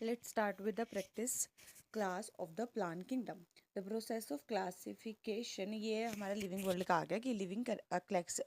Let's start with the practice class of the plant kingdom. The process of classification, ये हमारा living world का आ गया कि living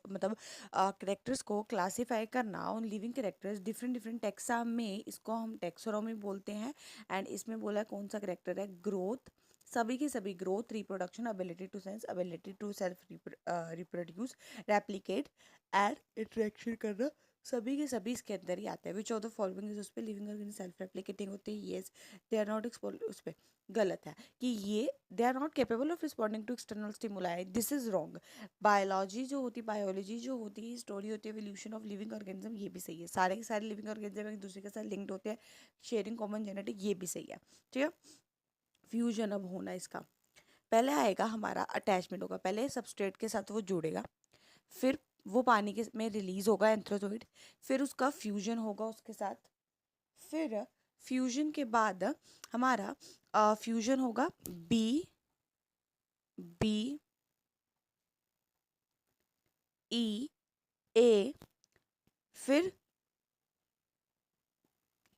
मतलब करेक्टर्स को क्लासीफाई करना उन living characters different different taxa में, इसको हम टेक्सोनॉमी बोलते हैं. एंड इसमें बोला है कौन सा करेक्टर है, ग्रोथ. सभी के सभी growth, reproduction, ability to sense, ability to self reproduce, replicate and interaction करना, सभी के सभी इसके अंदर ही आते हैं. Which of the following is, उस पर लिविंग ऑर्गेनिज्म सेल्फ रेप्लिकेटिंग होते हैं. Yes, they are not expose, उस पर गलत है कि ये they are not capable of responding to external stimuli. This is wrong. Biology जो होती है, बायोलॉजी जो होती है, स्टोरी होती है एवोल्यूशन ऑफ लिविंग ऑर्गेनिज्म, ये भी सही है. सारे के सारे लिविंग ऑर्गेनिज्म एक दूसरे के साथ लिंक्ड होते हैं, शेयरिंग कॉमन जेनेटिक, ये भी सही है. ठीक है. फ्यूजन अब होना इसका, पहले आएगा हमारा अटैचमेंट होगा, पहले सबस्ट्रेट के साथ वो जुड़ेगा, फिर वो पानी के में रिलीज होगा एंथ्रोजोइड, फिर उसका फ्यूजन होगा उसके साथ, फिर फ्यूजन के बाद हमारा फ्यूजन होगा बी बी ई ए, फिर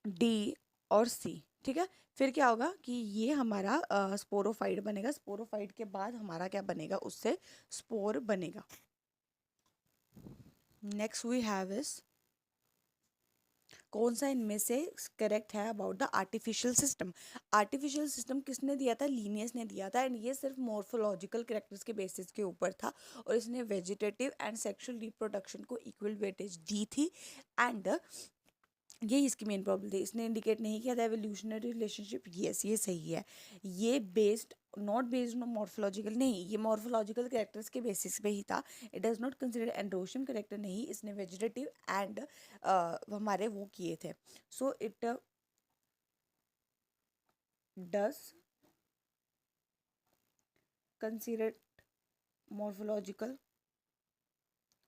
डी और सी. ठीक है. फिर क्या होगा कि ये हमारा स्पोरोफाइट बनेगा. स्पोरोफाइट के बाद हमारा क्या बनेगा, उससे स्पोर बनेगा. नेक्स्ट वी हैव इज, कौन सा इनमें से करेक्ट है about the artificial system. Artificial system किसने दिया था, लीनियस ने दिया था. एंड ये सिर्फ मॉर्फोलॉजिकल करेक्टर्स के बेसिस के ऊपर था, और इसने वेजिटेटिव एंड सेक्सुअल रिप्रोडक्शन को इक्वल वेटेज दी थी. एंड ये इसकी मेन प्रॉब्लम थी. इसने इंडिकेट नहीं किया था एवोल्यूशनरी रिलेशनशिप. यस, ये सही है. ये based, not based on morphological, नहीं, ये मॉर्फोलॉजिकल कैरेक्टर्स के बेसिस पे ही था. It does not consider androecium character, नहीं, इसने वेजिटेटिव एंड हमारे वो किए थे. So it does consider morphological,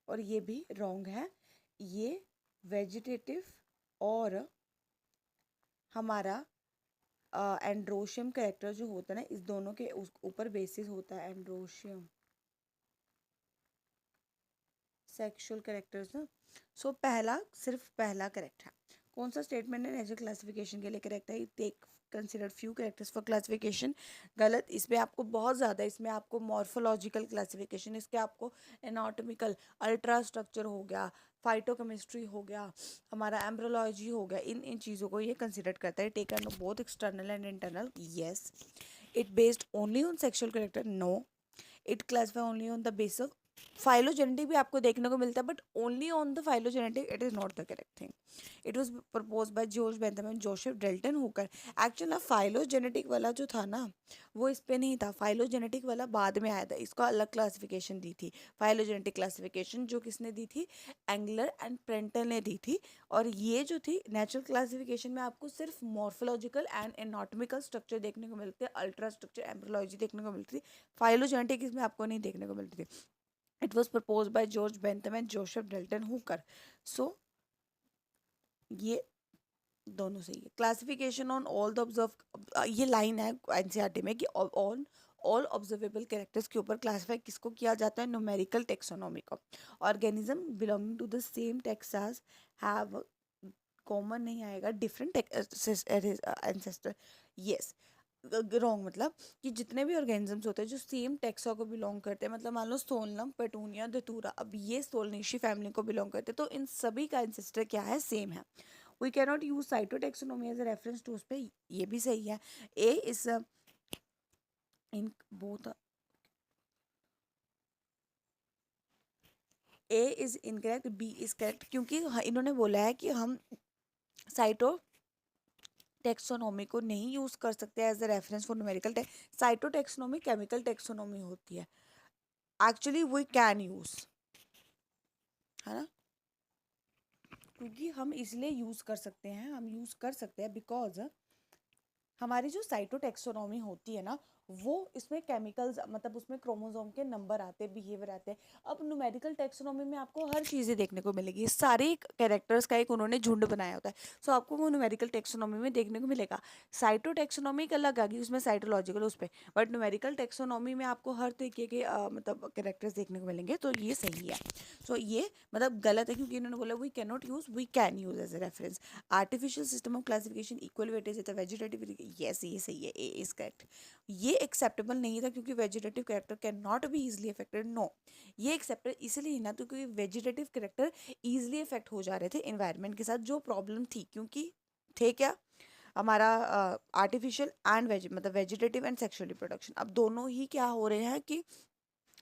और ये भी रॉन्ग है. ये वेजिटेटिव और हमारा एंड्रोशियम कैरेक्टर जो होता है ना, इस दोनों के ऊपर बेसिस होता है. एंड्रोशियम सेक्सुअल कैरेक्टर्स ना. सो पहला, सिर्फ पहला करेक्ट है. कौन सा स्टेटमेंट है नेचुरल क्लासिफिकेशन के लिए करेक्ट है, take consider few characters for classification. गलत. इसमें आपको बहुत ज़्यादा, इसमें आपको मॉर्फोलॉजिकल क्लासिफिकेशन, इसके आपको एनाटॉमिकल, अल्ट्रा स्ट्रक्चर हो गया, फाइटोकेमिस्ट्री हो गया, हमारा एम्ब्रोलॉजी हो गया, इन इन चीज़ों को ये कंसिडर करता है. Take on both external and internal. Yes. It based only on sexual character. No. It classify only on the basis of phylogenetic, भी आपको देखने को मिलता है, but only on the phylogenetic. It is not the correct thing. It was propose by George Bentham and Joseph Dalton Hooker. Actually phylogenetic वाला जो था ना, वो इस पे नहीं था. फाइलोजेनेटिक वाला बाद में आया था, इसको अलग क्लासिफिकेशन दी थी. फाइलोजेनेटिक क्लासिफिकेशन जो किसने दी थी, एंगलर एंड प्रेंटल ने दी थी. और ये जो थी नेचुरल क्लासिफिकेशन में आपको सिर्फ मॉर्फोलॉजिकल एंड एनाटॉमिकल स्ट्रक्चर देखने को मिलते हैं, अल्ट्रा स्ट्रक्चर, एम्ब्रोलॉजी देखने को मिलती थी. फाइलोजेनेटिक इसमें आपको नहीं देखने को मिलती थी. It was proposed by George Bentham and Joseph Dalton Hooker. So ये दोनों सही है. Classification on all the observe, ये लाइन है एनसीईआरटी में कि ऑन ऑल ऑब्जर्वेबल कैरेक्टर्स के ऊपर क्लासीफाई किसको किया जाता है, न्यूमेरिकल टेक्सोनॉमी को. Organism belonging to the same taxa have, common नहीं आएगा, डिफरेंट एंसेस्टर. यस. रॉन्ग, मतलब कि जितने भी ऑर्गेनिजम्स होते हैं जो सेम टेक्सा को बिलोंग करते हैं, मतलब मान लो सोलनम, पेटूनिया, धतूरा, अब ये सोलनेशी फैमिली को बिलोंग करते हैं, तो इन सभी का एंसेस्टर क्या है, सेम है. We can not use cytotaxonomy as a reference to उस पर, ये भी सही है. A is in both, A is incorrect, B is correct, क्योंकि इन्होंने बोला है कि हम साइटो टेक्सोनोमी को नहीं यूज कर सकते as a reference for numerical. Cytotaxonomy chemical taxonomy होती है. एक्चुअली वी कैन यूज, है ना, क्योंकि हम इसलिए यूज कर सकते हैं, हम यूज कर सकते हैं बिकॉज हमारी जो साइटोटेक्सोनोमी होती है ना, वो इसमें केमिकल्स मतलब उसमें क्रोमोसोम के नंबर आते हैं, बिहेवियर आते हैं। अब न्यूमेरिकल टेक्सोनॉमी में आपको हर चीज़ें देखने को मिलेगी, सारे कैरेक्टर्स का एक उन्होंने झुंड बनाया होता है। सो आपको वो न्यूमेरिकल टेक्सोनॉमी में देखने को मिलेगा। साइटो टेक्सोनॉमी एक अलग आ गई, उसमें साइटोलॉजिकल उस पर, बट न्यूमेरिकल टेक्सोनॉमी में आपको हर तरीके के मतलब कैरेक्टर्स देखने को मिलेंगे। तो ये सही है। सो ये मतलब गलत है, क्योंकि इन्होंने बोला we can not use, we can use as a reference. Artificial system of classification equal weightage है वेजिटेटिव, यस ये सही है, ए इज करेक्ट। ये एक्सेप्टेबल नहीं था क्योंकि vegetative character can not be easily affected, no. ये एक्सेप्टेड इसलिए ना, क्योंकि वेजिटेटिव कैरेक्टर इजिली अफेक्ट हो जा रहे थे एनवायरनमेंट के साथ, जो प्रॉब्लम थी, क्योंकि थे क्या हमारा आर्टिफिशियल एंड मतलब वेजिटेटिव एंड सेक्सुअल रिप्रोडक्शन, अब दोनों ही क्या हो रहे हैं कि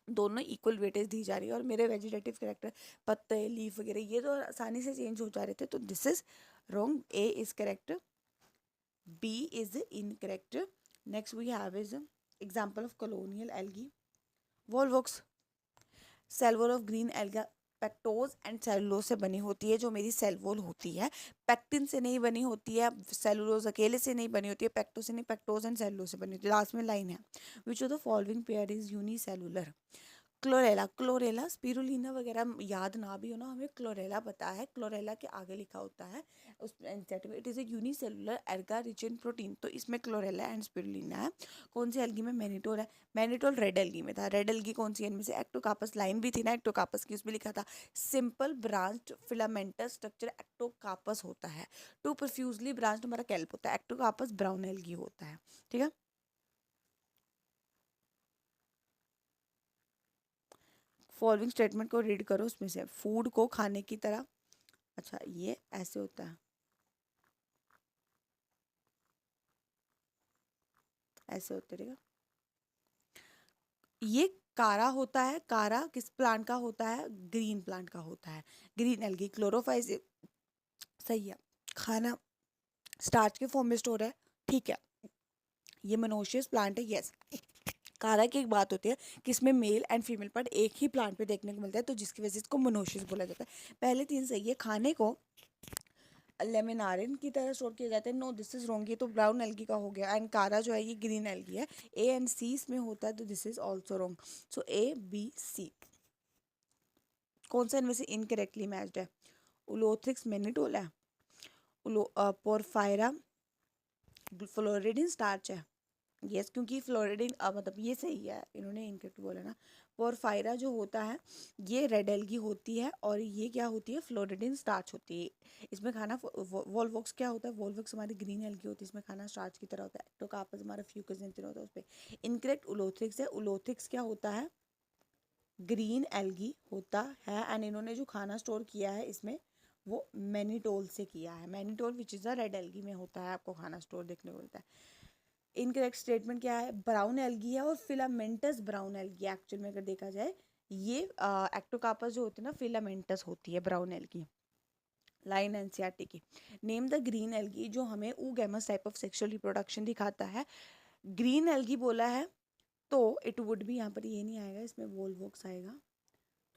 दोनों इक्वल वेटेज दी जा रही है। और मेरे वेजिटेटिव कैरेक्टर पत्ते, लीफ वगैरह ये तो आसानी से चेंज हो जा रहे थे, तो this is wrong, A is correct, B is incorrect. Next we have is example of colonial algae, volvox, cell wall of green alga pectose and cellulose से बनी होती है। जो मेरी सेल वॉल होती है पेक्टिन से नहीं बनी होती है, सेलुलोज अकेले से नहीं बनी होती है, पेक्टो से नहीं, पेक्टोज एंड सेलुलोज से बनी होती है। लास्ट में लाइन है, which of the following pair is unicellular. Chlorella, chlorella spirulina वगैरह याद ना भी हो ना, हमें क्लोरेला पता है, क्लोरेला के आगे लिखा होता है उस it is a unicellular alga rich in protein, तो इसमें क्लोरेला एंड स्पिरुलिना है। कौन सी एल्गी में? मैनिटोल है, मैनिटोल रेड एल्गी में था। रेड एल्गी कौन सी है इनमें से? एक्टोकार्पस, लाइन भी थी ना एक्टोकार्पस की, उसमें लिखा था simple branched filamentous structure Ectocarpus होता है। टू प्रोफ्यूजली ब्रांच्ड हमारा कैल्प होता है, एक्टोकार्पस ब्राउन एल्गी होता है। ठीक है, फॉलोइंग स्टेटमेंट को रीड करो, उसमें से फूड को खाने की तरह, अच्छा ये ऐसे होता है, ऐसे होते रहेगा। ये कारा होता है, कारा किस प्लांट का होता है? ग्रीन प्लांट का होता है, ग्रीन एल्गी। क्लोरोफाइज सही है, खाना स्टार्च के फॉर्म में स्टोर है, ठीक है। ये मोनोशियस प्लांट है, यस। कारा की एक बात होती है कि इसमें मेल एंड फीमेल पार्ट एक ही प्लांट पे देखने को मिलता है, तो जिसकी वजह से इसको मोनोशियस बोला जाता है। पहले तीन सही है, खाने को लेमिनारिन की तरह स्टोर किया जाता है, नो दिस इज रॉन्ग, ये तो ब्राउन एल्गी का हो गया। एंड कारा जो है ये ग्रीन एल्गी है, ए एंड सी इसमें होता है, तो this is also wrong. So A B C, कौन सा इनमें से इनकरेक्टली मैच्ड है? उलोथ्रिक्स मैनिटोल है, पोरफायरा फ्लोरिडिन स्टार्च है, यस, क्योंकि फ्लोरिडिन मतलब ये सही है, इन्होंने इनकरेक्ट बोला ना। पोरफायरा जो होता है ये रेड एल्गी होती है, और ये क्या होती है? फ्लोरिडिन स्टार्च होती है। इसमें खाना वॉलवॉक्स क्या होता है? वॉलवॉक्स हमारी ग्रीन एल्गी होती है, इसमें खाना स्टार्च की तरह होता है। तो कापस हमारा फ्यूकस होता है उस पर। इनकरेक्ट उलोथ्रिक्स है, उलोथ्रिक्स क्या होता है? ग्रीन एल्गी होता है। एंड इन्होंने जो खाना स्टोर किया है इसमें वो मैनिटोल से किया है, mannitol which is a red algae में होता है, आपको खाना स्टोर देखने को मिलता है। इनकरेक्ट स्टेटमेंट क्या है? ब्राउन एल्गी है, और फिलामेंटस ब्राउन एल्गी एक्चुअल में अगर देखा जाए, ये एक्टोकार्पस जो होती है ना, फिलामेंटस होती है ब्राउन एल्गी। लाइन एनसीईआरटी की, नेम द ग्रीन एल्गी जो हमें oogamous type of sexual reproduction दिखाता है। ग्रीन एल्गी बोला है, तो इट वुड भी, यहाँ पर ये नहीं आएगा, इसमें वोल्वोक्स आएगा,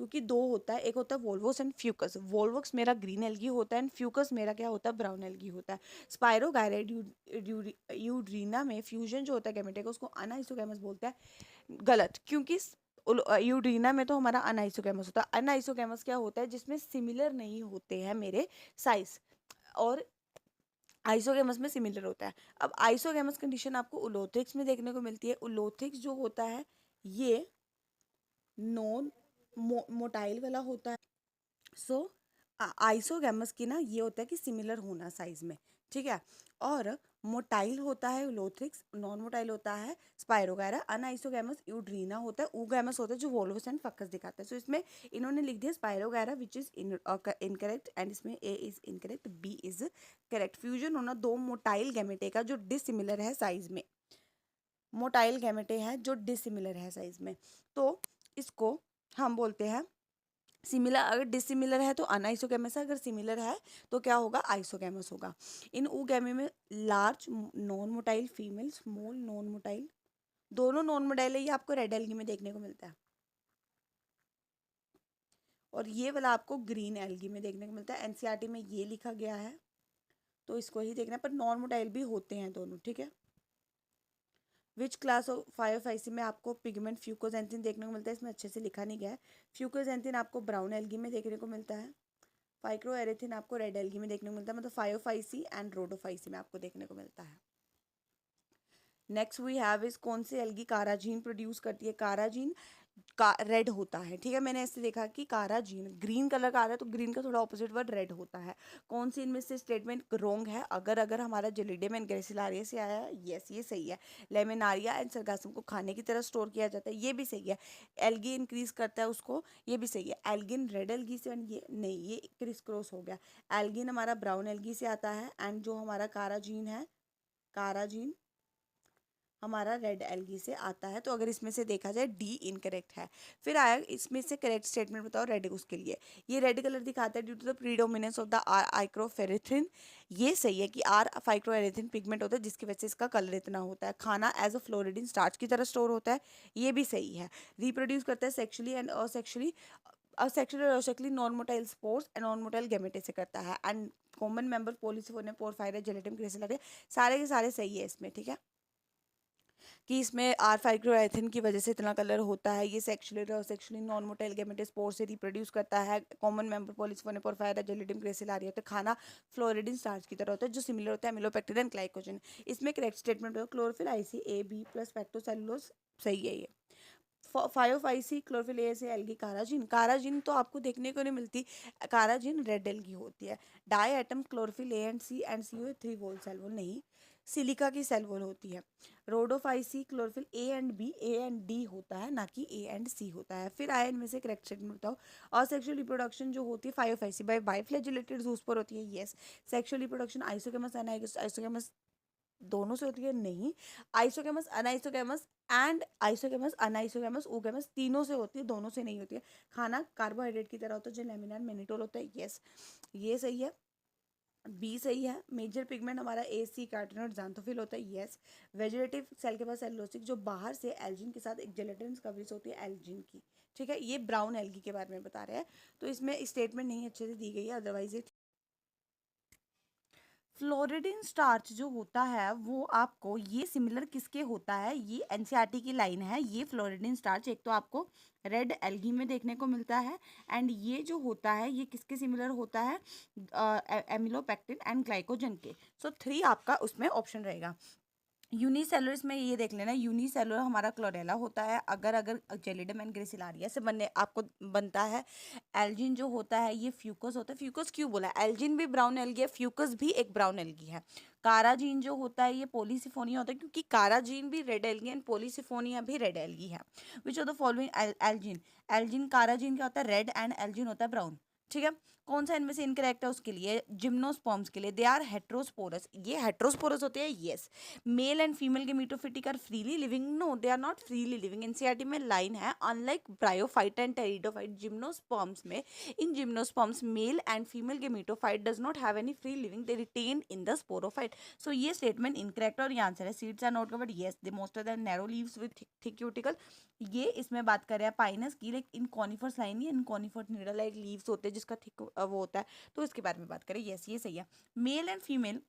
क्योंकि दो होता है, एक होता है वोल्वोस एंड फ्यूकस। वोल्वोक्स मेरा ग्रीन एल्गी होता है, एंड फ्यूकस मेरा क्या होता है? ब्राउन एल्गी होता है। स्पायरोगायराइड यूड्रीना में फ्यूजन जो होता है गैमेटे का, उसको अनआइसोगैमस बोलते हैं, गलत, क्योंकि यूड्रीना में तो हमारा अनआइसोगैमस होता है। अनआइसोगैमस क्या होता है? जिसमें सिमिलर नहीं होते हैं मेरे साइज, और आइसोगैमस में सिमिलर होता है। अब आइसोगैमस कंडीशन आपको उलोथिक्स में देखने को मिलती है। उलोथिक्स जो होता है ये नॉन मोटाइल वाला होता है। सो आइसोगैमस की ना ये होता है कि सिमिलर होना साइज में, ठीक है। और मोटाइल होता है उलोथ्रिक्स, नॉन मोटाइल होता है स्पायरोगायरा। अनआइसोगैमस यूड्रीना होता है, ऊगैमस होता है जो वोल्वस एंड फक्कस दिखाता है। सो इसमें इन्होंने लिख दिया spirogyra which is incorrect, and इसमें A is incorrect, B is correct. Fusion होना दो मोटाइल गैमेटे का जो डिसिमिलर है साइज में, मोटाइल गैमेटे हैं जो डिसिमिलर है साइज में, तो इसको हम बोलते हैं सिमिलर। अगर डिसिमिलर है तो अनआइसोगैमस है, अगर सिमिलर है तो क्या होगा? आइसोगैमस होगा। इन ऊगैमे में large non motile female, small non motile, दोनों नॉन मोटाइल है, ये आपको रेड एल्गी में देखने को मिलता है, और ये वाला आपको ग्रीन एल्गी में देखने को मिलता है। एनसीईआरटी में ये लिखा गया है, तो इसको ही देखना है, पर नॉन मोटाइल भी होते हैं दोनों, ठीक है। विच क्लास ऑफ फायोफाइसी में आपको पिगमेंट फ्यूकोजेंथिन देखने को मिलता है, इसमें अच्छे से लिखा नहीं गया है। फ्यूकोजेंथिन आपको ब्राउन एल्गी में देखने को मिलता है, फाइक्रोएरेथिन आपको रेड एल्गी में देखने को मिलता है, मतलब फायोफाइसी एंड रोडोफाइसी में आपको देखने को मिलता है। नेक्स्ट वी हैव इज कौन सी एल्गी काराजीन प्रोड्यूस करती है? काराजीन का रेड होता है, ठीक है। मैंने ऐसे देखा कि काराजीन ग्रीन कलर का आ रहा है, तो ग्रीन का थोड़ा ऑपोजिट वर्ड रेड होता है। कौन सी इनमें से स्टेटमेंट रॉन्ग है? अगर हमारा जेलिडियम एंड ग्रेसिलारिया से आया है, यस ये सही है। लेमिनारिया एंड सरगासम को खाने की तरह स्टोर किया जाता है, ये भी सही है। एल्गी इंक्रीज करता है उसको, ये भी सही है। एल्गिन रेड एल्गी से, ये नहीं, ये क्रिस क्रॉस हो गया। एल्गिन हमारा ब्राउन एल्गी से आता है, एंड जो हमारा काराजीन है, काराजीन हमारा रेड एल्गी से आता है। तो अगर इसमें से देखा जाए डी इनकरेक्ट है। फिर आया इसमें से करेक्ट स्टेटमेंट बताओ रेड उसके लिए। ये रेड कलर दिखाता है due to the predominance of the R phycoerythrin, ये सही है कि आर फाइक्रोएरेथिन पिगमेंट होता है जिसकी वजह से इसका कलर इतना होता है। खाना एज अ फ्लोरिडिन स्टार्च की तरह स्टोर होता है, ये भी सही है। रिप्रोड्यूस करता है सेक्शुअली एंड असेक्शुअली, असेक्शुअली और asexually non motile spores and non motile gamete से करता है। And common member Polysiphonia Porphyra Gelidium Gracilaria, सारे के सारे सही है इसमें, ठीक है, कि इसमें आर फाइक्रोएथिन की वजह से इतना कलर होता है। ये सेक्शुअली और सेक्शुअली नॉन मोटाइल गैमेटे स्पोर से रिप्रोड्यूस करता है। कॉमन मेंबर पोलिसफोरम पोरफायरा जेलेटिन ग्रेसिलारिया, तो खाना फ्लोरिडिन स्टार्च की तरह होता है जो सिमिलर होता है एमिलोपेक्टिन एंड ग्लाइकोजन। इसमें करेक्ट स्टेटमेंट होगा क्लोरोफिल आईसी ए बी प्लस पेक्टोसेलुलोज, सही है ये। फायोफाइसी क्लोरोफिल ए से एल्गी काराजिन, काराजिन तो आपको देखने को नहीं मिलती, काराजिन रेड एल्गी होती है। Diatom chlorophyll A and C O 3 wall cell wall नहीं, सिलिका की सेल वॉल होती है। Rhodophyceae chlorophyll A and B, A and D होता है, ना कि ए एंड सी होता है। फिर आया इनमें से करेक्ट स्टेटमेंट बताओ। और सेक्सुअल रिप्रोडक्शन जो होती है फायोफाइसी बाय बाइफ्लैजिलेटेड जूस्पोर होती है, yes. Sexual reproduction isogamous isogamous दोनों से होती है, नहीं। आइसोगेमस अनआइसोगेमस एंड आइसोगेमस अनआइसोगेमस ओगेमस तीनों से होती है, दोनों से नहीं होती है। खाना कार्बोहाइड्रेट की तरह होता है जो लेमिनार मेनिटोल होता है, यस ये सही है। बी सही है। मेजर पिगमेंट हमारा ए सी कार्टिनोइड ज़ांथोफिल होता है, यस। वेजिटेटिव सेल के पास सेलुलोसिक जो बाहर से एल्जिन के साथ एक जेलेटिन कवरेज होती है एल्जिन की, ठीक है। ये ब्राउन एल्गी के बारे में बता रहे हैं, तो इसमें स्टेटमेंट नहीं अच्छे से दी गई है, अदरवाइज ये। फ्लोरिडिन स्टार्च जो होता है वो आपको ये सिमिलर किसके होता है? ये एनसीईआरटी की लाइन है। ये फ्लोरिडिन स्टार्च एक तो आपको रेड एल्गी में देखने को मिलता है, एंड ये जो होता है ये किसके सिमिलर होता है? एमिलोपेक्टिन एंड ग्लाइकोजन के। सो 3 आपका उसमें ऑप्शन रहेगा। यूनिसेलुलर में ये देख लेना, यूनिसेलुलर हमारा क्लोरेला होता है। अगर जेलिडम एंड ग्रेसिलारिया से बनने आपको बनता है। एल्जिन जो होता है ये फ्यूकस होता है। फ्यूकस क्यों बोला? एल्जिन भी ब्राउन एल्गी है, फ्यूकस भी एक ब्राउन एल्गी है। काराजीन जो होता है ये पोलिसिफोनिया होता है, क्योंकि काराजीन भी रेड एल्गी एंड पोलिसिफोनिया भी रेड एल्गी है। Which of the following algin, algin carrageenan क्या होता है? रेड, एंड एल्जिन होता है ब्राउन, ठीक है। कौन सा इनमें से इनकरेक्ट है उसके लिए? जिम्नोस्पर्म्स के लिए दे आर हेट्रोस्पोरस, ये हेट्रोस्पोरस होते हैं, यस। मेल एंड फीमेल के gametophytic are freely living, no they are not freely living. NCERT में लाइन है, unlike bryophyte and pteridophyte gymnosperms में, in gymnosperms male and female के gametophyte does not have any free living, they retain in the sporophyte. So ये statement incorrect और ये answer है। Seeds are not covered, yes they most of the narrow leaves with thick cuticle. ये इसमें बात कर रहे हैं पाइनस की, like in conifers line, in conifer needle like leaves होते हैं जिसका थिक वो होता है, तो इसके बारे में बात करें, यस ये सही है। Male and female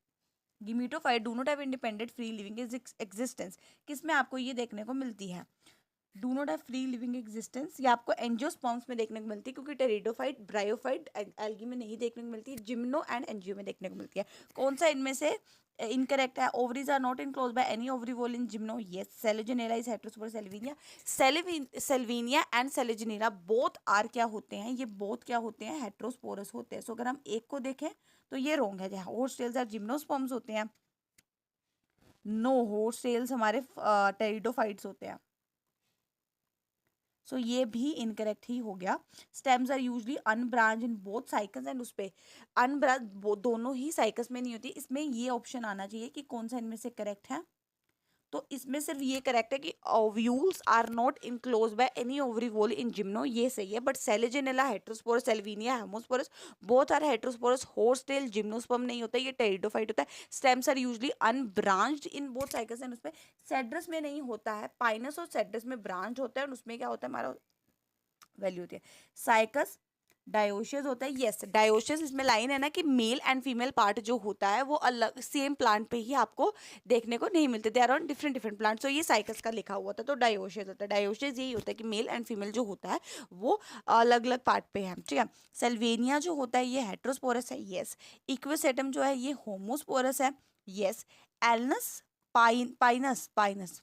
gametophyte do not have independent free living existence, किसमें आपको ये देखने को मिलती है? Do not have free living existence, ये आपको एंजियोस्पर्म्स में देखने को मिलती है, क्योंकि टेरिडोफाइट ब्रायोफाइट एल्गी में नहीं देखने को मिलती है, जिम्नो एंड एंजियो में देखने को मिलती है। कौन सा इनमें से इनकरेक्ट है? Ovaries are not enclose by any ovary wall in gymno, yes. Selaginella is heterosporous, Salvinia Salvinia and Selaginella both are क्या होते हैं? ये बोथ क्या होते हैं? हेट्रोस्पोरस होते हैं। सो अगर हम एक को देखें तो ये रॉन्ग है, जहाँ होस्टेल्स आर जिम्नोस्पर्म्स होते हैं, नो होस्टेल्स हमारे टेरिडोफाइट्स होते हैं। सो ये भी इनकरेक्ट ही हो गया। Stems are usually unbranch in both cycas, and उस पे अनब्रांच दोनों ही साइकस में नहीं होती। इसमें ये ऑप्शन आना चाहिए कि कौन सा इनमें से करेक्ट है। तो इसमें सिर्फ ये करेक्ट है कि ovules are not enclose by any ovary wall in gymno, ये सही है। But Selaginella heterosporous, Salvinia homosporous both are heterosporous, horsetail gymnosperm नहीं होता, ये टेरिडोफाइट होता है। Stems are usually unbranched in both cycas, and उसमें सेड्रस में नहीं होता है। पाइनस और सेड्रस में ब्रांच होता है, और उसमें क्या होता है? हमारा वैल्यू होती है साइकस डायोशियस होता है, यस डायोशियस। इसमें लाइन है ना कि मेल एंड फीमेल पार्ट जो होता है वो अलग सेम प्लांट पे ही आपको देखने को नहीं मिलते, they are on different different plant. So ये साइकस का लिखा हुआ था, तो डायोशियस होता है। डायोशियस यही होता है कि मेल एंड फीमेल जो होता है वो अलग अलग पार्ट पे है, ठीक है। सेल्वेनिया जो होता है ये हेट्रोस्पोरस है, यस। इक्विसेटम जो है ये होमोस्पोरस है, yes. Alnus Pinus Pinus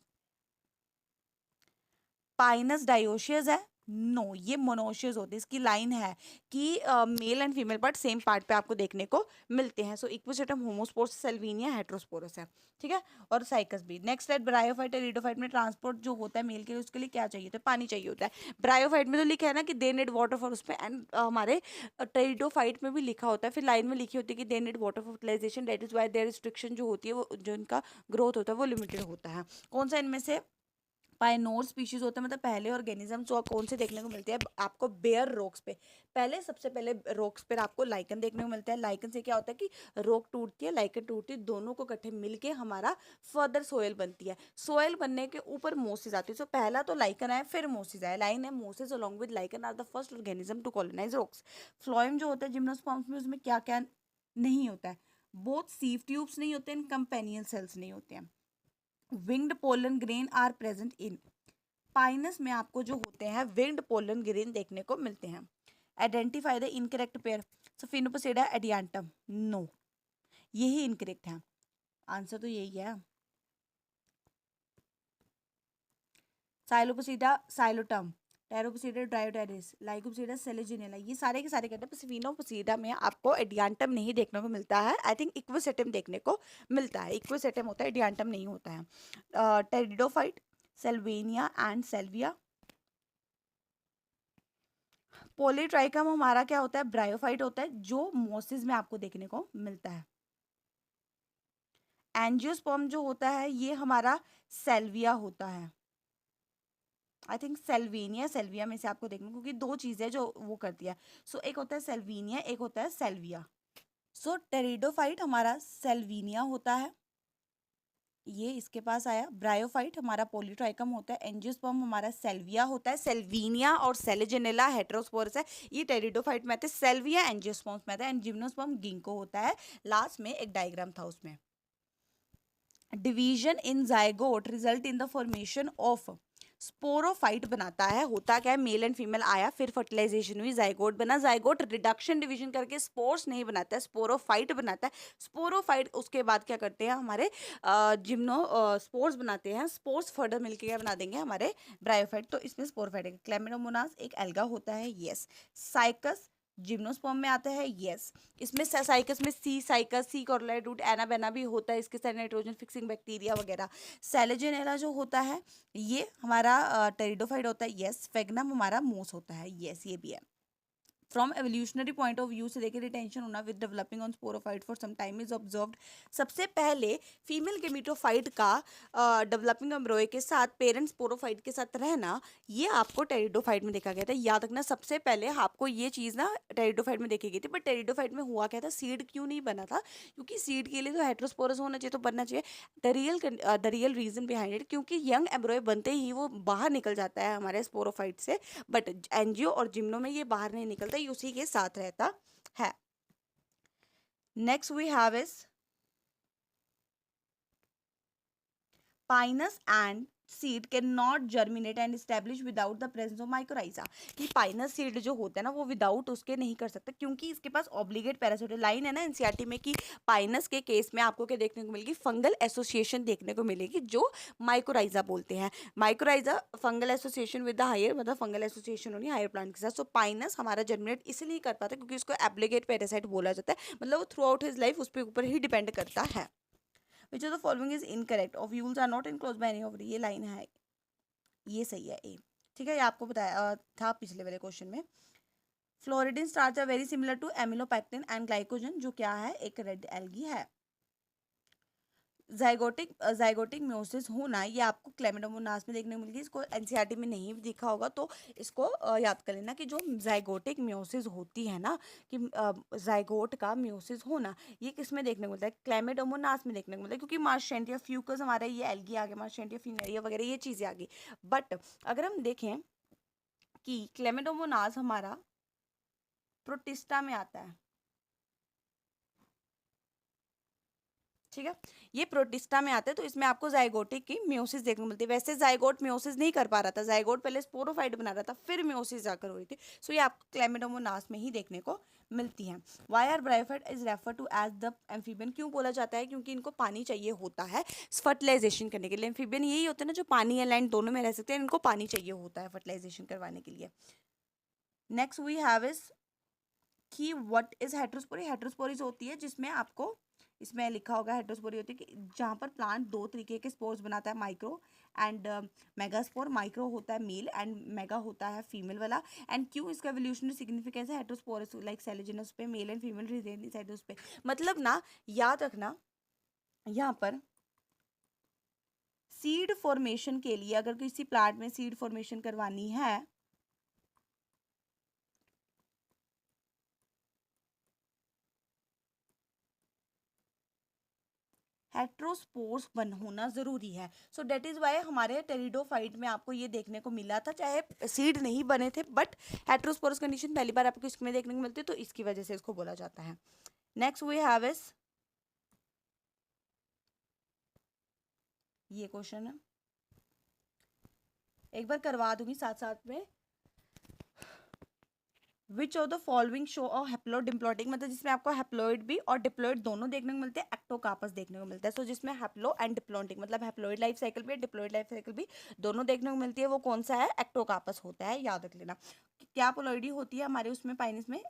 Pinus dioecious है, नो ये मोनोशियस होते हैं। इसकी लाइन है कि mail and female part same part पे आपको देखने को मिलते हैं। सो इक्विसेटम होमोस्पोरस, सेल्विनिया हेट्रोस्पोरस है, ठीक है। और साइकस भी। नेक्स्ट है ब्रायोफाइट और रीडोफाइट में ट्रांसपोर्ट जो होता है मेल के लिए, उसके लिए क्या चाहिए होता है, पानी चाहिए होता है। ब्रायोफाइट में तो लिखा है ना कि दे नीड वाटर फॉर उसमें, एंड हमारे टेरिडोफाइट में भी लिखा होता है, फिर लाइन में लिखी होती है कि they need water for fertilisation, that is why their restriction जो होती है वो जो इनका ग्रोथ होता है वो लिमिटेड होता है। कौन सा इनमें से पाइनोर स्पीशीज होते हैं, मतलब पहले ऑर्गेनिज्म जो कौन से देखने को मिलते हैं आपको बेयर रॉक्स पे। पहले सबसे पहले रॉक्स पे आपको लाइकन देखने को मिलता है। लाइकन से क्या होता है कि रॉक टूटती है, लाइकन टूटती है, दोनों को इकट्ठे मिलके हमारा फर्दर सोयल बनती है। सोयल बनने के ऊपर मोसिस आती है। सो पहला तो लाइकन आया, फिर मोसिस आया। लाइन है mosses along with lichen are the first organism to colonise rocks. Phloem जो होता है जिम्नोस्पर्म्स में, उसमें क्या क्या नहीं होता है, बोथ सीव ट्यूब्स नहीं होते हैं, कंपेनियन सेल्स नहीं होते हैं। Winged pollen grain are present in pinus में आपको जो होते हैं विंग्ड पोलन ग्रेन देखने को मिलते हैं। Identify the incorrect pair. Sphenopsida Adiantum, no यही इनकरेक्ट है, आंसर तो यही है। साइलोपोसिडा साइलोटम, टेरोपोसिडा ड्रायोटेरिस, लाइकोपोसिडा सेलेजिनेला, ये सारे के सारे कहते हैं। सफिनोपोसिडा में आपको एडियांटम नहीं देखने को मिलता है, आई थिंक इक्विसेटम देखने को मिलता है। इक्विसेटम होता है, एडियांटम नहीं होता है। Pteridophyte, Salvinia and Salvia. Polytrichum हमारा क्या होता है, ब्रायोफाइट होता है, जो मोसिस में आपको देखने को मिलता है। एंजियोस्पर्म जो होता है ये हमारा सेल्विया होता है, आई थिंक सेल्वेनिया सेल्विया में से आपको देखने, क्योंकि दो चीजें जो वो करती है। सो एक होता है सेल्विनिया, एक होता है सेल्विया। सो टेरिडोफाइट हमारा सेल्विनिया होता है, ये इसके पास आया। ब्रायोफाइट हमारा पॉलीट्राइकम होता है। एंजियोस्पर्म हमारा सेल्विया होता है। सेल्विनिया और सेलेजेनेला हेट्रोस्पोरस है, ये टेरिडोफाइट में आते हैं। सेल्विया एंजियोस्पर्म में आता है, एंड जिम्नोस्पर्म गिंको होता है। लास्ट में एक डायग्राम था उसमें। Division in zygote result in the formation of sporophyte बनाता है। होता क्या है, मेल एंड फीमेल आया, फिर फर्टिलाइजेशन हुई, जाइगोट बना। जाइगोट रिडक्शन डिवीजन करके स्पोर्स नहीं बनाता है, स्पोरोफाइट बनाता है। स्पोरोफाइट उसके बाद क्या करते हैं हमारे जिम्नो स्पोर्स बनाते हैं। स्पोर्स फर्दर मिलके क्या बना देंगे हमारे ब्रायोफाइट। तो इसमें स्पोरोफाइट है। क्लेमिडोमोनास एक एल्गा होता है, यस। साइकस जिम्नोस्पर्म में आता है, यस। इसमें साइकस में सी साइकस, सी कॉर्लोइड रूट, एनाबेना भी होता है, इसके साथ नाइट्रोजन फिक्सिंग बैक्टीरिया वगैरह। सेलेजेनेला जो होता है ये हमारा टेरिडोफाइट होता है, यस। फेगनम हमारा मूस होता है, यस ये भी है। From evolutionary point of view से देखिए रिटेंशन होना with developing on sporophyte for some time is observed. सबसे पहले फीमेल गेमेटोफाइट का डेवलपिंग एम्ब्रॉय के साथ पेरेंट स्पोरोफाइट के साथ रहना, ये आपको टेरिडोफाइट में देखा गया था। याद रखना सबसे पहले आपको ये चीज़ ना टेरिडोफाइट में देखी गई थी। बट टेरिडोफाइट में हुआ क्या था, सीड क्यों नहीं बना था, क्योंकि सीड के लिए तो हेट्रोस्पोरस होना चाहिए, तो बनना चाहिए। The real reason behind it, क्योंकि यंग एम्ब्रॉय बनते ही वो बाहर निकल जाता है हमारे स्पोरोफाइट से, बट एंजियो और जिम्नो में ये बाहर नहीं निकलता, ये उसी के साथ रहता है। Next we have is pinus and seed can not germinate and establish without the presence of mycorrhiza. कि पाइनस सीड जो होता है ना वो विदाउट उसके नहीं कर सकता, क्योंकि इसके पास ऑब्लिगेट पैरासाइट लाइन है ना एनसीईआरटी में कि पाइनस के केस में आपको क्या देखने को मिलेगी, फंगल एसोसिएशन देखने को मिलेगी जो माइक्रोराइजा बोलते हैं। Mycorrhiza fungal association with the higher, मतलब फंगल एसोसिएशन होनी हायर प्लांट के साथ। सो पाइनस हमारा जर्मिनेट इसलिए नहीं कर पाता क्योंकि उसको एब्लिगेट पैरासाइट बोला जाता है, मतलब वो थ्रू आउट हिज लाइफ उस पर ऊपर ही डिपेंड करता है। Which of the following is incorrect, ovules are not enclosed by any ovary, ये लाइन है, ये सही है ए, ठीक है। ये आपको बताया था पिछले वाले क्वेश्चन में। Floridean starch are very similar to amylopectin and glycogen, जो क्या है, एक रेड एल्गी है। जाइगोटिक म्योसिस होना, ये आपको क्लेमिडोमोनास में देखने को मिलेगी। इसको एनसीईआरटी में नहीं दिखा होगा तो इसको याद कर लेना कि जो जाइगोटिक म्योसिस होती है ना, कि जाइगोट का म्योसिस होना, ये किस में देखने को मिलता है, क्लेमिडोमोनास में देखने को मिलता है, क्योंकि मार्शेंटिया फ्यूकस हमारा ये एल्गी आ गया, मार्शेंटिया फिनेरिया वगैरह ये चीज़ें आ गई। बट अगर हम देखें कि क्लेमिडोमोनास हमारा प्रोटिस्टा में आता है, ठीक है, ये प्रोटिस्टा में आता है। तो इसमें आपको जाइगोटिक की म्योसिस देखने को मिलती है। वैसे जाइगोट म्योसिस नहीं कर पा रहा था, जाइगोट पहले स्पोरोफाइट बना रहा था, फिर म्योसिस जाकर हो रही थी। सो ये आपको क्लेमिडोमोनास में ही देखने को मिलती हैं। Why are bryophyte is refer to as the amphibian, क्यों बोला जाता है? क्योंकि इनको पानी चाहिए होता है फर्टिलाइजेशन करने के लिए। एम्फीबियन यही होते हैं ना जो पानी या लैंड दोनों में रह सकते हैं, इनको पानी चाहिए होता है फर्टिलाइजेशन करवाने के लिए। नेक्स्ट वी हैव इज कि व्हाट इज हेट्रोस्पोरी। हेट्रोस्पोरीज होती है जिसमें आपको इसमें लिखा होगा, हेट्रोस्पोरी होती है कि जहाँ पर प्लांट दो तरीके के स्पोर्स बनाता है, माइक्रो एंड मेगास्पोर। माइक्रो होता है मेल एंड मेगा होता है फीमेल वाला। एंड क्यों इसका एवोल्यूशनरी सिग्निफिकेंस है? हेट्रोस्पोरस लाइक सेलोजिनस पे male and female retain inside उस पे। मतलब ना याद रखना, यहाँ पर सीड फॉर्मेशन के लिए अगर किसी प्लांट में सीड फॉर्मेशन करवानी है हेट्रोस्पोर्स बन होना जरूरी है। सो डेट इज वाई हमारे टेरिडोफाइट में आपको ये देखने को मिला था, चाहे सीड नहीं बने थे बट हेट्रोस्पोरस कंडीशन पहली बार आपको इसमें देखने को मिलती है, तो इसकी वजह से इसको बोला जाता है। नेक्स्ट वी हैव इज ये क्वेश्चन है, एक बार करवा दूंगी साथ साथ में। Which of the following show a haploid diplontic, मतलब जिसमें आपको हैप्लोइड भी और डिप्लॉइड दोनों देखने को मिलते हैं, एक्टोकार्पस देखने को मिलता है। सो जिसमें हैप्लो एंड डिप्लॉइडिंग मतलब हैप्लोइड लाइफ साइकिल भी डिप्लॉइड लाइफ साइकिल भी दोनों देखने को मिलती है, वो कौन सा है? एक्टोकार्पस होता है, याद रख लेना। क्या पोलॉइडी होती है हमारे उसमें पाइनस में?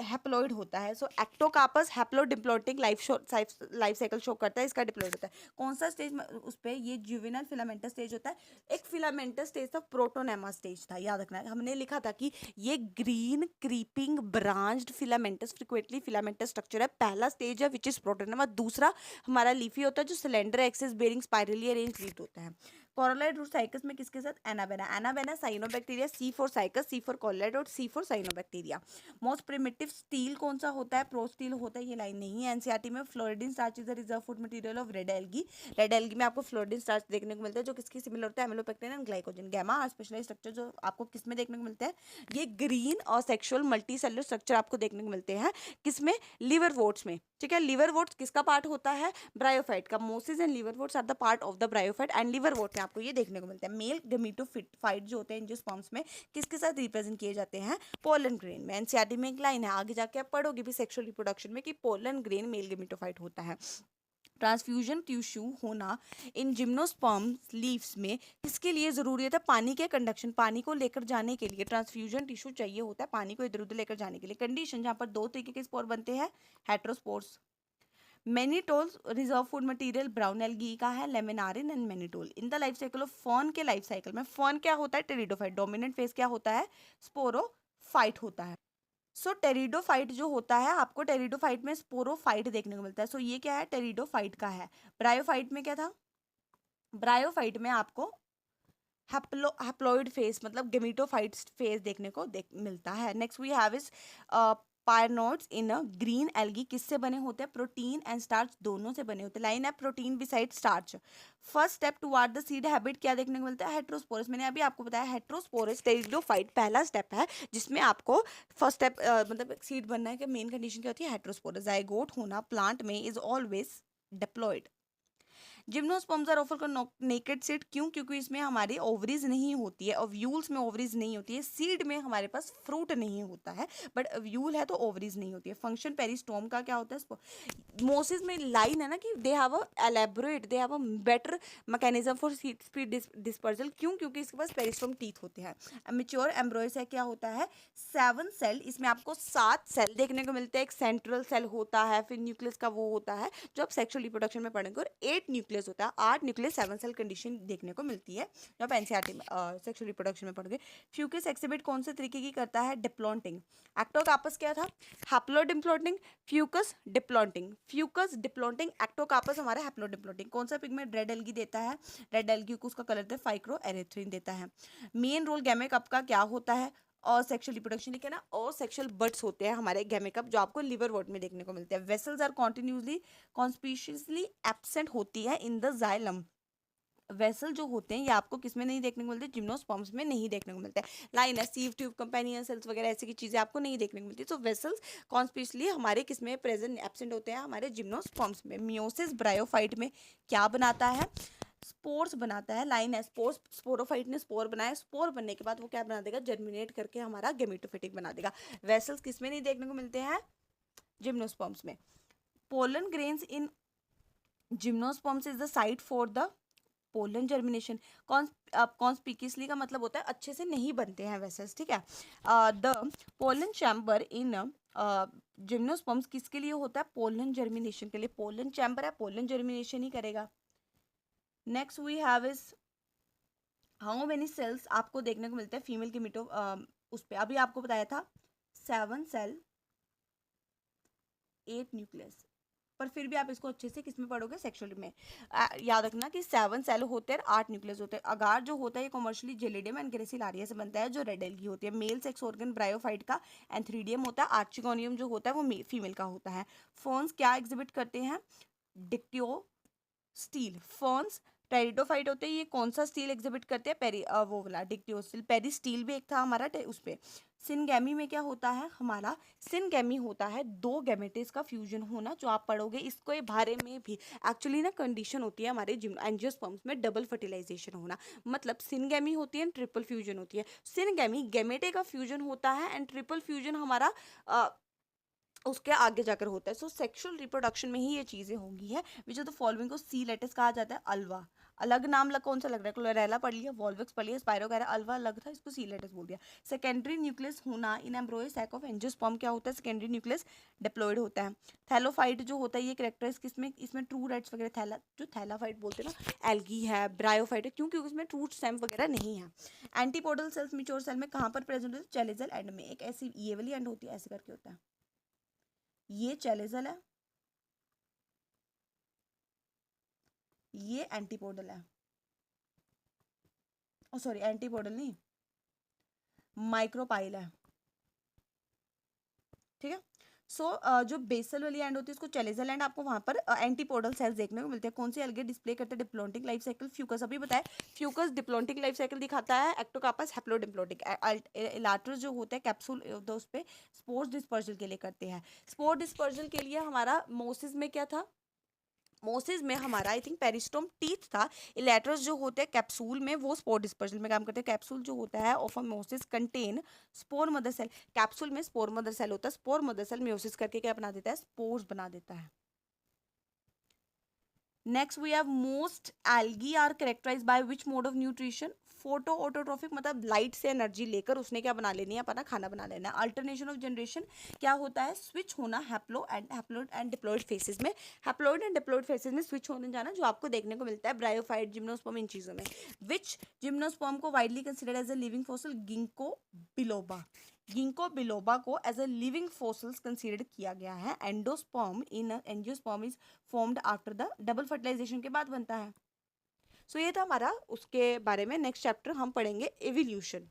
हैप्लोइड होता है। सो एक्टोकार्पस हैप्लोडिप्लॉइडिंग लाइफ साइकिल शो करता है, इसका डिप्लॉइड होता है। कौन सा स्टेज उस पे? ये जुवेनाइल फिलामेंटस स्टेज होता है। एक फिलामेंटस स्टेज था, प्रोटोनेमा स्टेज था, याद रखना। हमने लिखा था कि ये green creeping branched filamentous frequently filamentous structure है। पहला स्टेज है विच इज प्रोटोनेमा, दूसरा हमारा लीफी होता है जो cylinder axis bearing spirally arrange leaf होता है। कोरोलाइड रूट साइकस में किसके साथ? Anabaena. Anabaena cyanobacteria, C for Cycas, C for coralloid और C for cyanobacteria. Most primitive stele कौन सा होता है? प्रो स्टील होता है। ये लाइन नहीं है एनसीईआरटी में। Floridean starch is the reserve food material of red algae. Red algae में आपको फ्लोरिडीन स्टार्च देखने को मिलता है जो किसकी सिमिलर होता है? Amylopectin and glycogen. Gemma specialised structure जो आपको किस में देखने को मिलता है? ये ग्रीन और सेक्सुअल मल्टी सेलुलर स्ट्रक्चर आपको देखने को मिलते हैं किसमें? लिवर वोट्स में, ठीक है। लिवर वोट्स किसका पार्ट होता है? ब्रायोफाइट का। Mosses and liverworts are the part of the bryophyte and liverwort में आपको ये देखने को मिलता है। मेल गमीटोफाइट जो होते हैं एंजियोस्पर्म्स में किसके साथ रिप्रेजेंट किए जाते हैं? पोलन ग्रेन में। एनसीईआरटी में एक लाइन है, आगे जाके आप पढ़ोगे भी सेक्सुअल रिप्रोडक्शन में कि पोलन ग्रेन मेल गमीटोफाइट होता है। ट्रांसफ्यूजन टिश्यू होना इन जिम्नोस्पर्म्स लीव्स में किसके लिए जरूरी होता है? पानी के कंडक्शन, पानी को लेकर जाने के लिए ट्रांसफ्यूजन टिश्यू चाहिए होता है, पानी को इधर उधर लेकर जाने के लिए। कंडीशन जहाँ पर दो तरीके के स्पोर बनते हैं, heterospores. Mannitols reserve food material brown algae का है, laminarin and mannitol. In the life cycle of fern के लाइफ साइकिल में फर्न क्या होता है? टेरिडोफाइट। डोमिनेंट फेज क्या होता है? स्पोरोफाइट होता है। सो टेरिडोफाइट जो होता है आपको टेरिडोफाइट में स्पोरोफाइट देखने को मिलता है। सो ये क्या है? टेरिडोफाइट का है। ब्रायोफाइट में क्या था? ब्रायोफाइट में आपको हैप्लोइड फेस मतलब गेमिटोफाइट फेस देखने को मिलता है। Next we have is pyrenoids in a green algae किससे बने होते हैं? प्रोटीन एंड स्टार्च दोनों से बने होते हैं। लाइन है protein beside starch. First step toward the seed habit क्या देखने को मिलता है? हेट्रोस्पोरस। मैंने अभी आपको बताया हेट्रोस्पोरस टेरिडोफाइट पहला स्टेप है जिसमें आपको फर्स्ट स्टेप मतलब सीड बनना है कि मेन कंडीशन क्या होती है? हेट्रोस्पोरस। जाइगोट होना प्लांट में is always diploid. Gymnosperms are offer naked seed, क्यों? क्योंकि इसमें हमारी ओवरीज नहीं होती है, ओव्यूल्स में ओवरीज नहीं होती है। सीड में हमारे पास फ्रूट नहीं होता है बट ओव्यूल है तो ओवरीज नहीं होती है। फंक्शन पेरिस्टोम का क्या होता है? मोसिस में लाइन है ना कि they have a elaborate, they have a better mechanism for speed dispersal, क्यों? क्योंकि इसके पास पेरिस्टोम टीथ होते हैं। मेच्योर एम्ब्रॉयस है क्या होता है? 7 सेल, इसमें आपको 7 सेल देखने को मिलते हैं। एक सेंट्रल सेल होता है, फिर न्यूक्लियस का वो होता है जो आप सेक्सुअल रिप्रोडक्शन में पढ़ेंगे, और 8 न्यूक्लियस होता है। 8 न्यूक्लियस 7 सेल कंडीशन देखने को मिलती है जो आप एनसीईआरटी में सेक्सुअल रिप्रोडक्शन में पढ़ोगे। फ्यूकस एक्सिबिट कौन से तरीके की करता है? डिप्लॉन्टिंग। एक्टोकार्पस क्या था? हैप्लोडिप्लॉन्टिंग। फ्यूकस डिप्लॉन्टिंग। फ्यूकस डिप्लॉन्टिंग। एक्टोकार्पस हमारा हैप्लोडिप्लॉन्टिंग। कौन सा पिगमेंट? रेड एल्गी देता है। रेड एल्गी को उसका कलर है फाइक्रो एरेथ्रिन देता है। मेन रोल गैमेकप का क्या होता है? और सेक्सुअल रिप्रोडक्शन लिखे ना, और सेक्सुअल बर्ड्स होते हैं हमारे गैमेकप जो आपको लिवर वोट में देखने को मिलते हैं। वेसल्स आर कॉन्टिन्यूसली कॉन्स्पिशियसली एब्सेंट होती है इन द जाइलम। वेसल जो होते हैं ये आपको किस में नहीं देखने को मिलते, जिम्नोस्पर्म्स में नहीं देखने को मिलते हैं। लाइन है, सीव ट्यूब, कंपेनियन सेल्स वगैरह ऐसी की चीज़ें आपको नहीं देखने को मिलती। तो वेसल्स कॉन्स्पिकुअसली हमारे किस में प्रेजेंट एब्सेंट होते हैं, हमारे जिम्नोस्पर्म्स में। मियोसिस ब्रायोफाइट में क्या बनाता है, स्पोर्स बनाता है। लाइन है, स्पोर्स, स्पोरोफाइट ने स्पोर बनाया, स्पोर बनने के बाद वो क्या बना देगा, जर्मिनेट करके हमारा गेमेटोफिटिक बना देगा। वेसल्स किस में नहीं देखने को मिलते हैं, जिम्नोस्पर्म्स में। Pollen grains in gymnosperms is the site for the pollen germination. Conspicuously का मतलब होता है अच्छे से नहीं बनते हैं वेसल्स, ठीक है। The pollen chamber in gymnosperms किसके लिए होता है, पोलन जर्मिनेशन के लिए। पोलन चैम्बर है, पोलन जर्मिनेशन ही करेगा। Next we have is how many cells आपको देखने को मिलते हैं फीमेल के मिटो उस पर अभी आपको बताया था 7 सेल 8 न्यूक्लियस, पर फिर भी आप इसको अच्छे से किस में पढ़ोगे, सेक्सुअल में। याद रखना कि 7 सेल होते हैं, 8 न्यूक्लियस होते हैं। अगार जो होता है ये कमर्शियली जेलिडियम एंड ग्रेसिलारिया से बनता है, जो रेड एल्गी होती है। मेल सेक्स ऑर्गन ब्रायोफाइट का एंथ्रीडियम होता है। आर्चिगोनियम जो होता है वो फीमेल का होता है। फर्न्स क्या एग्जिबिट करते हैं, डिक्टियो स्टील। फर्न्स टेरिडोफाइट होते हैं, ये कौन सा स्टील एग्जिबिट करते हैं, वो वाला डिक्टियोस्टील। पेरिस्टील भी एक था हमारा उस पे। सिनगैमी में क्या होता है हमारा, सिनगैमी होता है 2 गैमेटेस का फ्यूजन होना, जो आप पढ़ोगे इसको बारे में भी। एक्चुअली ना कंडीशन होती है हमारे एंजियोस्पर्म्स में डबल फर्टिलाइजेशन होना, मतलब सिनगैमी होती है, ट्रिपल फ्यूजन होती है। सिनगैमी गैमेटे का फ्यूजन होता है एंड ट्रिपल फ्यूजन हमारा उसके आगे जाकर होता है। सो सेक्सुअल रिप्रोडक्शन में ही ये चीज़ें होंगी है। विच ऑफ द फॉलोइंग को सी लेटेस कहा जाता है, अल्वा। अलग नाम कौन सा लग रहा है, क्लोरेला पढ़ लिया, वॉल्विक्स पढ़ लिया, स्पायरोगैरा, अल्वा अलग था, इसको सी लेटेस बोल दिया। सेकेंडरी न्यूक्लियस होना इन एम्ब्रोय सैक ऑफ एंजियोस्पर्म क्या होता है, सेकेंडरी न्यूक्लियस डिप्लॉयड होता है। थैलोफाइट जो होता है ये कैरेक्टराइज किसमें, इसमें ट्रू रेड्स वगैरह, थैला जो थैलाफाइट बोलते हैं ना, एल्गी है, ब्रायोफाइट है, क्योंकि इसमें ट्रू स्टेम वगैरह नहीं है। एंटीपोडल सेल्स मिच्योर सेल में कहाँ पर प्रेजेंट होते हैं, चैलेजल एंड में। एक ऐसी ये वाली एंड होती है, ऐसे करके होता है, ये चैलेजल है, ये एंटीपोडल है, ओ सॉरी एंटीपोडल नहीं, माइक्रोपाइल है, ठीक है। सो जो बेसल वाली एंड होती है उसको चैलेजल एंड, आपको वहां पर एंटीपोडल सेल्स देखने को मिलते हैं। कौन सी अलगे डिस्प्ले करते हैं डिप्लॉन्टिक लाइफ साइकिल, फ्यूकस अभी बताया, फ्यूकस डिप्लॉन्टिक लाइफ साइकिल दिखाता है। Ectocarpus haplodiplontic. इलाटरस जो होता है कैप्सूल उस पे स्पोर्स डिस्पर्जल के लिए करते हैं। स्पोर डिस्पर्जल के लिए हमारा मोसिस में क्या था, मोसिस में हमारा आई थिंक पेरिस्टोम टीथ था। इलेट्रस जो होते हैं कैप्सूल में, वो स्पोर डिस्पर्जल में काम करते हैं। कैप्सूल जो होता है of a mosses contain spore mother cell. Capsule में स्पोर मदर सेल होता है, स्पोर मदर सेल म्योसिस करके क्या बना देता है, स्पोर्स बना देता है। Next we have most algae are characterized by which mode of nutrition, photo autotrophic, मतलब लाइट से एनर्जी लेकर उसने क्या बना लेनी है, अपना खाना बना लेना है। अल्टरनेशन ऑफ जनरेशन क्या होता है, स्विच होना हैप्लोइड एंड डिप्लॉइड फेसेस में। हैप्लोइड एंड डिप्लॉइड फेसेस में स्विच होने जाना, जो आपको देखने को मिलता है ब्रायोफाइट, जिम्नोस्पर्म, इन चीज़ों में। विच जिम्नोस्पर्म को widely considered as a living fossil, Ginkgo biloba. Ginkgo biloba को as a living fossils consider किया गया है। Endosperm in angiosperm is formed after the double fertilisation के बाद बनता है। सो ये था हमारा उसके बारे में। नेक्स्ट चैप्टर हम पढ़ेंगे एवोल्यूशन।